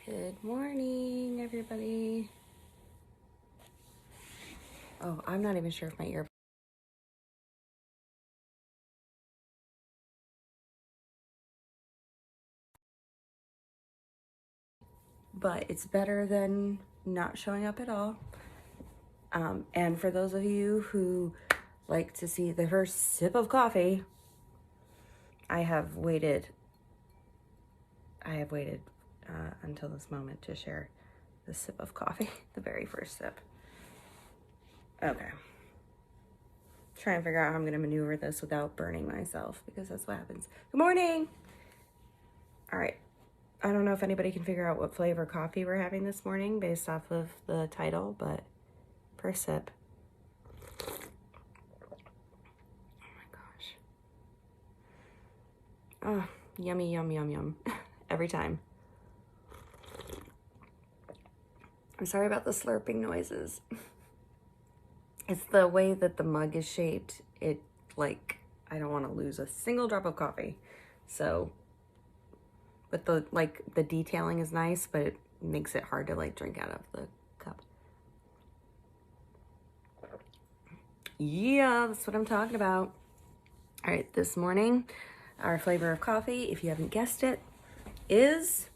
Good morning, everybody. Oh, I'm not even sure if my ear. But it's better than not showing up at all. And for those of you who like to see the first sip of coffee, I have waited until this moment to share the sip of coffee, the very first sip. Okay. Try and figure out how I'm going to maneuver this without burning myself, because that's what happens. Good morning. All right. I don't know if anybody can figure out what flavor coffee we're having this morning based off of the title, but first sip. Oh my gosh. Oh, yummy, yum, yum, yum. Every time. I'm sorry about the slurping noises. It's the way that the mug is shaped. I don't want to lose a single drop of coffee. So, but the detailing is nice, but it makes it hard to drink out of the cup. Yeah, that's what I'm talking about. All right, this morning, our flavor of coffee, if you haven't guessed it, is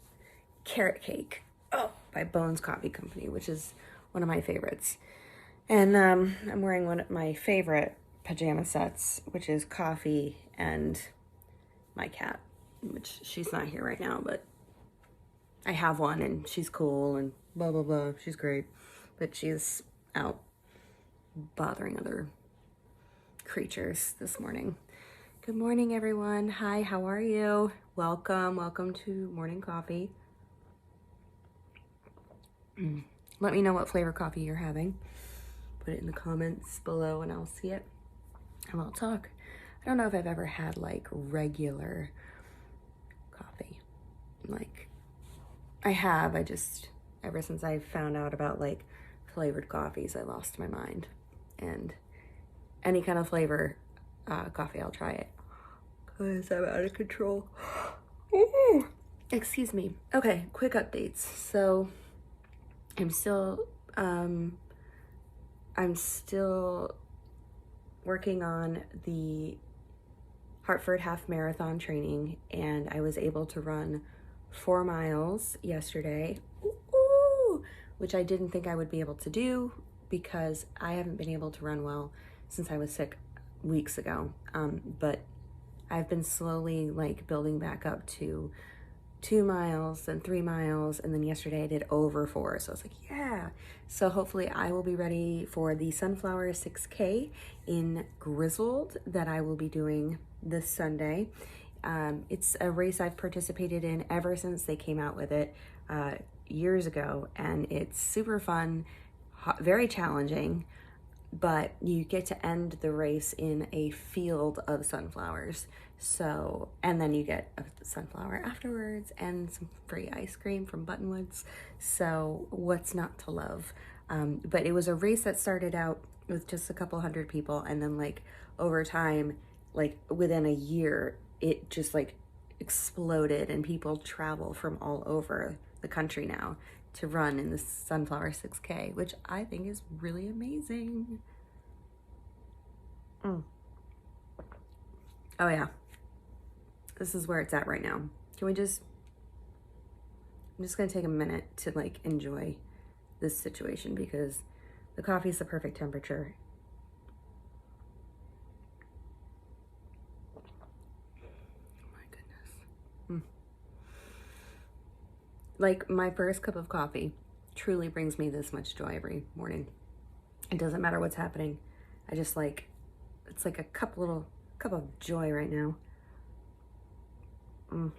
carrot cake. Oh, by Bones Coffee Company, which is one of my favorites. And I'm wearing one of my favorite pajama sets, which is coffee and my cat, which she's not here right now, but I have one and she's cool and blah, blah, blah. She's great, but she's out bothering other creatures this morning. Good morning, everyone. Hi, how are you? Welcome to morning coffee. Let me know what flavor coffee you're having. Put it in the comments below and I'll see it and I'll talk. I don't know if I've ever had regular coffee. I have, ever since I found out about flavored coffees, I lost my mind. And any kind of flavor coffee, I'll try it. Cause I'm out of control. Ooh. Excuse me. Okay, quick updates. So I'm still working on the Hartford half marathon training, and I was able to run 4 miles yesterday, which I didn't think I would be able to do because I haven't been able to run well since I was sick weeks ago. But I've been slowly building back up to 2 miles and 3 miles, and then yesterday I did over 4, so I was yeah. So hopefully I will be ready for the Sunflower 6K in Grizzled that I will be doing this Sunday. It's a race I've participated in ever since they came out with it years ago, and it's super fun, very challenging, but you get to end the race in a field of sunflowers. So, and then you get a sunflower afterwards and some free ice cream from Buttonwoods. So what's not to love? But it was a race that started out with just a couple hundred people, and then over time, within a year, it just exploded, and people travel from all over the country now to run in the Sunflower 6K, which I think is really amazing. Oh yeah, this is where it's at right now. I'm just gonna take a minute to enjoy this situation because the coffee is the perfect temperature. Oh my goodness. My first cup of coffee truly brings me this much joy every morning. It doesn't matter what's happening. I just it's a little cup of joy right now. And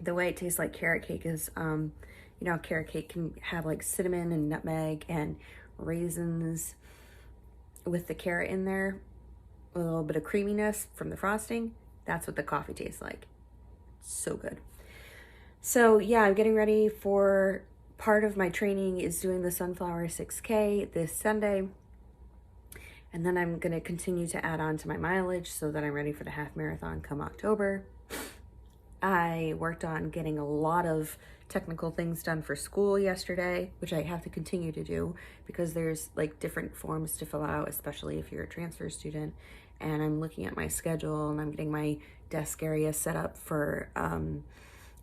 the way it tastes like carrot cake is, carrot cake can have cinnamon and nutmeg and raisins with the carrot in there, with a little bit of creaminess from the frosting. That's what the coffee tastes like. So good. So yeah, I'm getting ready for part of my training is doing the Sunflower 6K this Sunday. And then I'm going to continue to add on to my mileage so that I'm ready for the half marathon come October. I worked on getting a lot of technical things done for school yesterday, which I have to continue to do because there's like different forms to fill out, especially if you're a transfer student. And I'm looking at my schedule and I'm getting my desk area set up for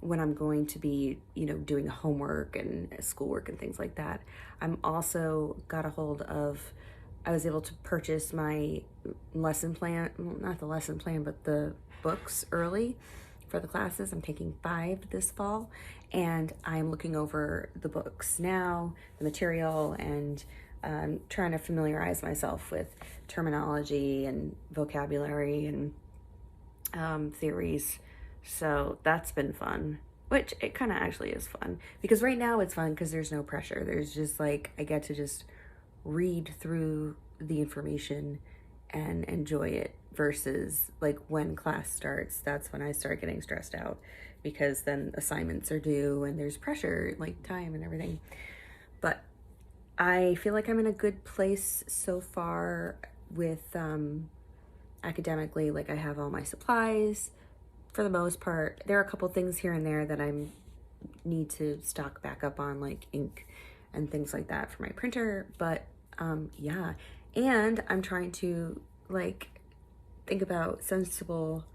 when I'm going to be, doing homework and schoolwork and things like that. I'm also got a hold of, I was able to purchase my lesson plan, well, not the lesson plan, but the books early for the classes. I'm taking 5 this fall, and I'm looking over the books now, the material, and trying to familiarize myself with terminology and vocabulary and theories. So that's been fun, which it kind of actually is fun because right now it's fun because there's no pressure. There's just like, I get to just read through the information and enjoy it versus like when class starts, that's when I start getting stressed out because then assignments are due and there's pressure, like time and everything. But I feel like I'm in a good place so far with academically. Like I have all my supplies for the most part. There are a couple things here and there that I need to stock back up on, like ink and things like that for my printer. But yeah, and I'm trying to like think about sensible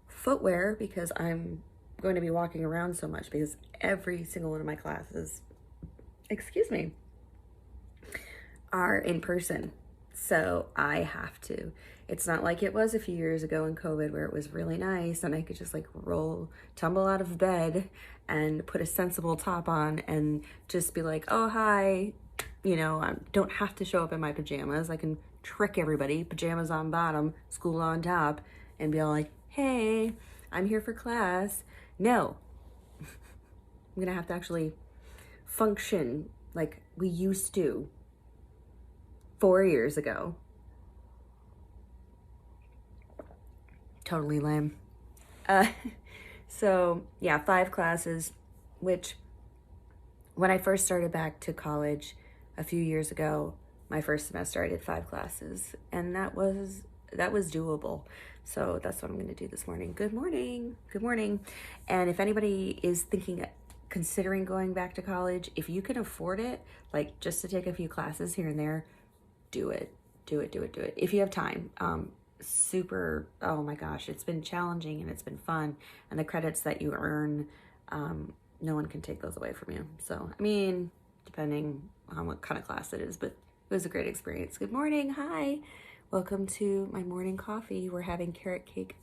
footwear because I'm going to be walking around so much because every single one of my classes, excuse me, are in person. So I have to. It's not like it was a few years ago in COVID where it was really nice and I could just like tumble out of bed and put a sensible top on and just be like, oh, hi. I don't have to show up in my pajamas. I can trick everybody, pajamas on bottom, school on top, and be all like, hey, I'm here for class. No, I'm gonna have to actually function like we used to 4 years ago. Totally lame. So yeah, 5 classes, which when I first started back to college a few years ago, my first semester I did 5 classes and that was doable. So that's what I'm going to do this morning. Good morning. Good morning. And if anybody is considering going back to college, if you can afford it, like just to take a few classes here and there, do it. Do it. If you have time. Oh my gosh, it's been challenging and it's been fun. And the credits that you earn, no one can take those away from you. So, I mean, depending on what kind of class it is, but it was a great experience. Good morning. Hi. Welcome to my morning coffee. We're having carrot cake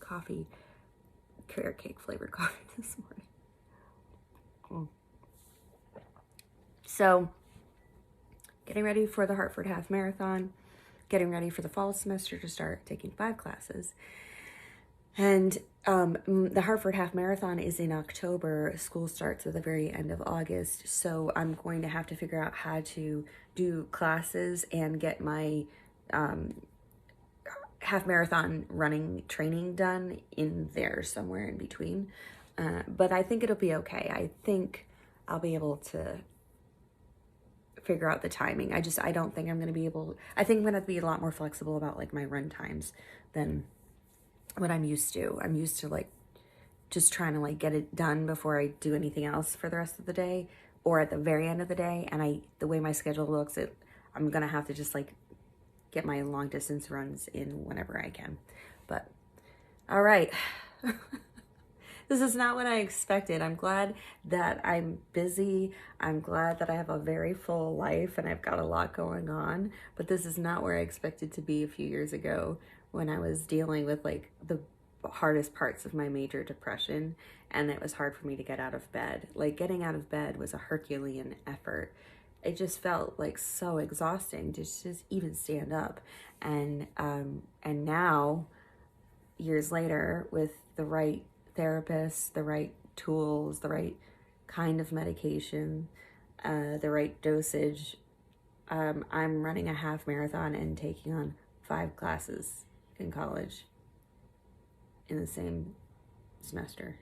flavored coffee this morning. So, getting ready for the Hartford Half Marathon, getting ready for the fall semester to start taking 5 classes. And the Hartford Half Marathon is in October. School starts at the very end of August. So I'm going to have to figure out how to do classes and get my half marathon running training done in there somewhere in between. But I think it'll be okay. I think I'll be able to figure out the timing. I don't think I'm going to be able, I think I'm going to be a lot more flexible about like my run times than what I'm used to. I'm used to like just trying to like get it done before I do anything else for the rest of the day or at the very end of the day. And the way my schedule looks, I'm going to have to just like get my long distance runs in whenever I can. But all right. This is not what I expected. I'm glad that I'm busy. I'm glad that I have a very full life and I've got a lot going on, but this is not where I expected to be a few years ago when I was dealing with like the hardest parts of my major depression and it was hard for me to get out of bed. Like getting out of bed was a Herculean effort. It just felt like so exhausting to just even stand up. And now, years later, with the right therapist, the right tools, the right kind of medication, the right dosage, I'm running a half marathon and taking on 5 classes in college in the same semester.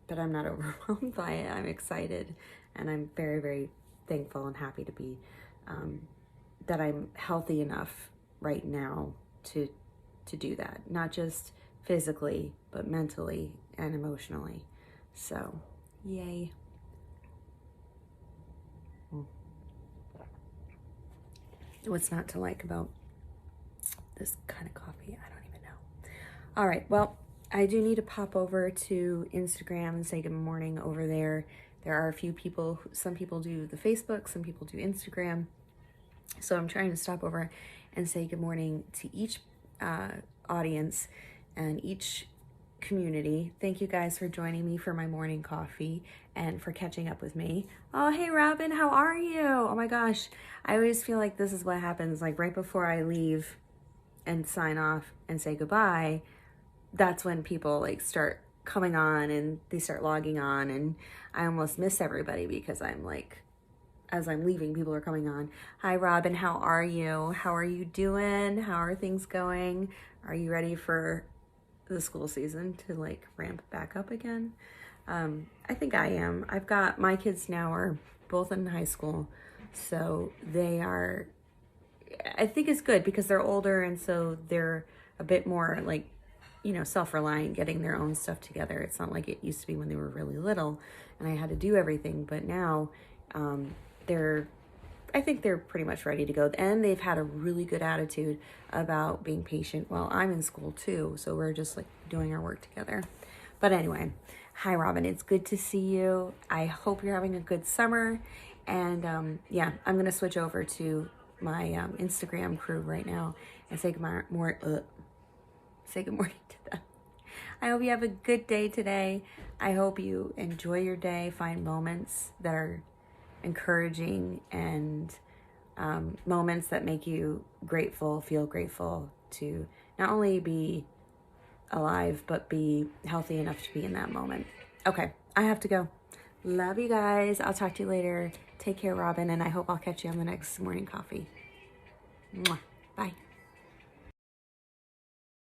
But I'm not overwhelmed by it. I'm excited and I'm very, very thankful and happy to be, that I'm healthy enough right now to do that. Not just physically, but mentally and emotionally. So, yay. What's not to like about this kind of coffee? I don't even know. All right, well, I do need to pop over to Instagram and say good morning over there. There are a few people, some people do the Facebook, some people do Instagram. So I'm trying to stop over and say good morning to each audience and each community. Thank you guys for joining me for my morning coffee and for catching up with me. Oh, hey Robin, how are you? Oh my gosh, I always feel like this is what happens, like right before I leave and sign off and say goodbye, that's when people like start coming on and they start logging on, and I almost miss everybody because I'm like, as I'm leaving, people are coming on. Hi Robin, how are you? How are you doing? How are things going? Are you ready for the school season to like ramp back up again? I think I am. I've got, my kids now are both in high school, so they are, I think it's good because they're older, and so they're a bit more like, you know, self-reliant, getting their own stuff together. It's not like it used to be when they were really little and I had to do everything, but now I think they're pretty much ready to go, and they've had a really good attitude about being patient while I'm in school too, so we're just like doing our work together. But anyway, hi Robin, it's good to see you. I hope you're having a good summer, and yeah, I'm gonna switch over to my Instagram crew right now and say good morning to them. I hope you have a good day today. I hope you enjoy your day, find moments that are encouraging, and moments that make you grateful, feel grateful to not only be alive, but be healthy enough to be in that moment. Okay, I have to go. Love you guys. I'll talk to you later. Take care, Robin, and I hope I'll catch you on the next morning coffee. Mwah.